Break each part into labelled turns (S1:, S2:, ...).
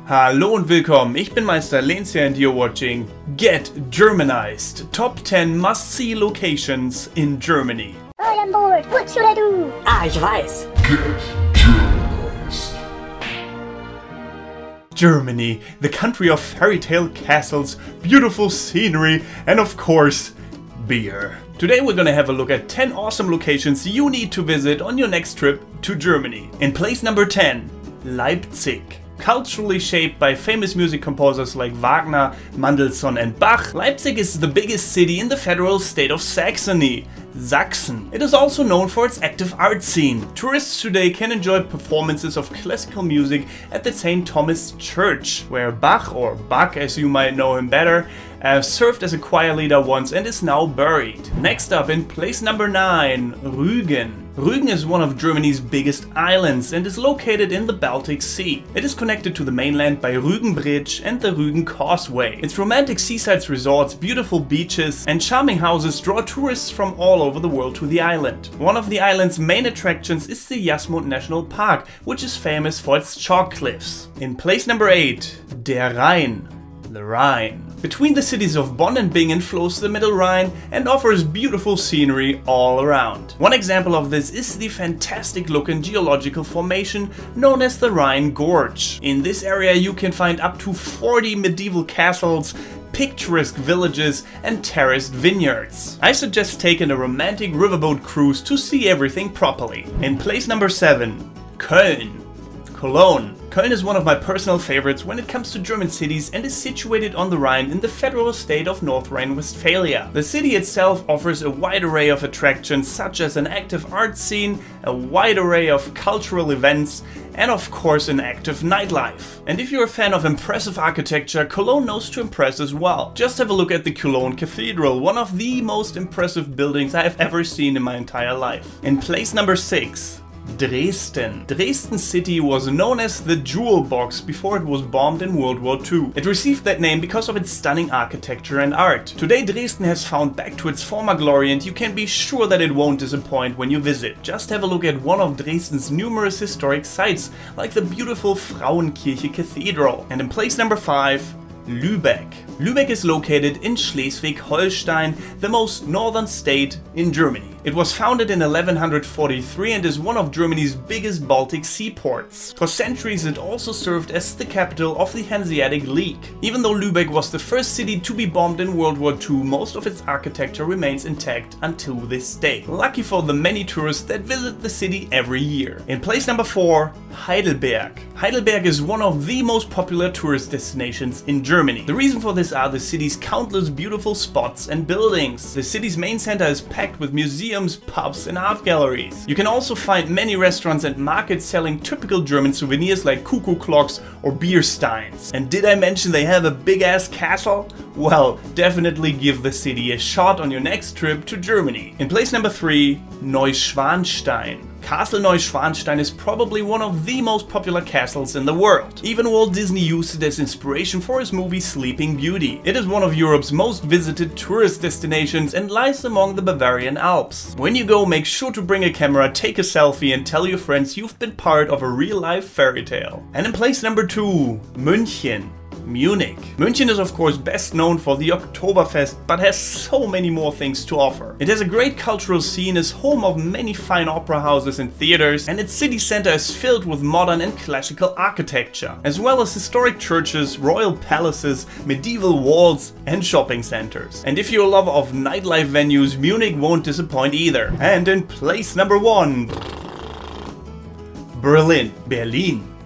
S1: Hallo und willkommen, ich bin Meister Lenzia and you're watching Get Germanized, Top 10 Must-See Locations in Germany.
S2: I am bored, what should I do?
S3: Ich weiß.
S4: Get Germanized.
S1: Germany, the country of fairy tale castles, beautiful scenery, and of course, beer. Today we're gonna have a look at 10 awesome locations you need to visit on your next trip to Germany. In place number 10, Leipzig. Culturally shaped by famous music composers like Wagner, Mendelssohn and Bach, Leipzig is the biggest city in the federal state of Saxony, Sachsen. It is also known for its active art scene. Tourists today can enjoy performances of classical music at the St. Thomas Church, where Bach, or Bach as you might know him better, served as a choir leader once and is now buried. Next up, in place number 9, Rügen. Rügen is one of Germany's biggest islands and is located in the Baltic Sea. It is connected to the mainland by Rügen Bridge and the Rügen Causeway. Its romantic seaside resorts, beautiful beaches and charming houses draw tourists from all over the world to the island. One of the island's main attractions is the Jasmund National Park, which is famous for its chalk cliffs. In place number 8, der Rhein. The Rhine. Between the cities of Bonn and Bingen flows the Middle Rhine and offers beautiful scenery all around. One example of this is the fantastic looking geological formation known as the Rhine Gorge. In this area you can find up to 40 medieval castles, picturesque villages and terraced vineyards. I suggest taking a romantic riverboat cruise to see everything properly. In place number 7, Köln. Cologne. Köln is one of my personal favorites when it comes to German cities and is situated on the Rhine in the federal state of North Rhine-Westphalia. The city itself offers a wide array of attractions such as an active art scene, a wide array of cultural events, and of course an active nightlife. And if you're a fan of impressive architecture, Cologne knows to impress as well. Just have a look at the Cologne Cathedral, one of the most impressive buildings I have ever seen in my entire life. In place number 6, Dresden. Dresden city was known as the Jewel Box before it was bombed in World War II. It received that name because of its stunning architecture and art. Today Dresden has found back to its former glory and you can be sure that it won't disappoint when you visit. Just have a look at one of Dresden's numerous historic sites, like the beautiful Frauenkirche Cathedral. And in place number 5, Lübeck. Lübeck is located in Schleswig-Holstein, the most northern state in Germany. It was founded in 1143 and is one of Germany's biggest Baltic seaports. For centuries it also served as the capital of the Hanseatic League. Even though Lübeck was the first city to be bombed in World War II, most of its architecture remains intact until this day. Lucky for the many tourists that visit the city every year. In place number 4, Heidelberg. Heidelberg is one of the most popular tourist destinations in Germany. The reason for this are the city's countless beautiful spots and buildings. The city's main center is packed with museums, pubs and art galleries. You can also find many restaurants and markets selling typical German souvenirs like cuckoo clocks or beer steins. And did I mention they have a big ass castle? Well, definitely give the city a shot on your next trip to Germany. In place number 3, Neuschwanstein. Castle Neuschwanstein is probably one of the most popular castles in the world. Even Walt Disney used it as inspiration for his movie Sleeping Beauty. It is one of Europe's most visited tourist destinations and lies among the Bavarian Alps. When you go, make sure to bring a camera, take a selfie and tell your friends you've been part of a real-life fairy tale. And in place number 2, München. Munich. München is of course best known for the Oktoberfest, but has so many more things to offer. It has a great cultural scene, is home of many fine opera houses and theaters, and its city center is filled with modern and classical architecture, as well as historic churches, royal palaces, medieval walls and shopping centers. And if you're a lover of nightlife venues, Munich won't disappoint either. And in place number 1, Berlin.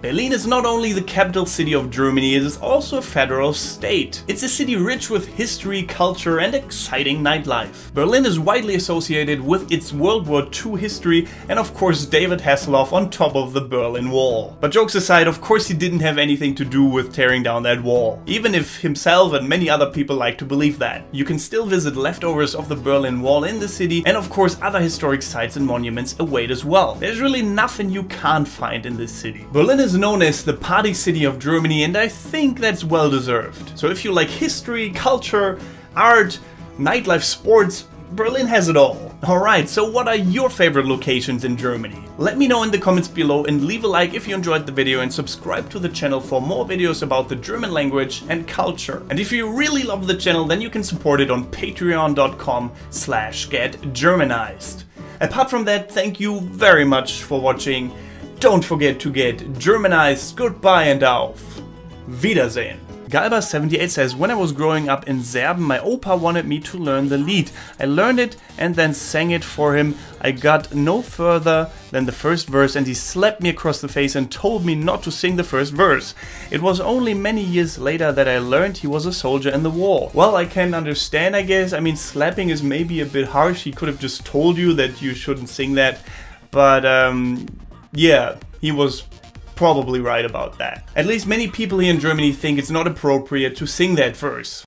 S1: Berlin is not only the capital city of Germany, it is also a federal state. It's a city rich with history, culture and exciting nightlife. Berlin is widely associated with its World War II history and of course David Hasselhoff on top of the Berlin Wall. But jokes aside, of course he didn't have anything to do with tearing down that wall. Even if himself and many other people like to believe that. You can still visit leftovers of the Berlin Wall in the city and of course other historic sites and monuments await as well. There's really nothing you can't find in this city. Berlin is known as the party city of Germany and I think that's well deserved. So if you like history, culture, art, nightlife, sports, Berlin has it all. Alright, so what are your favorite locations in Germany? Let me know in the comments below and leave a like if you enjoyed the video and subscribe to the channel for more videos about the German language and culture. And if you really love the channel, then you can support it on patreon.com/getgermanized. Apart from that, thank you very much for watching. Don't forget to get Germanized. Goodbye and auf Wiedersehen. Galba78 says, when I was growing up in Serben, my opa wanted me to learn the Lied. I learned it and then sang it for him. I got no further than the first verse and he slapped me across the face and told me not to sing the first verse. It was only many years later that I learned he was a soldier in the war. Well, I can understand, I guess. I mean, slapping is maybe a bit harsh. He could have just told you that you shouldn't sing that. But, yeah, he was probably right about that. At least many people here in Germany think it's not appropriate to sing that verse.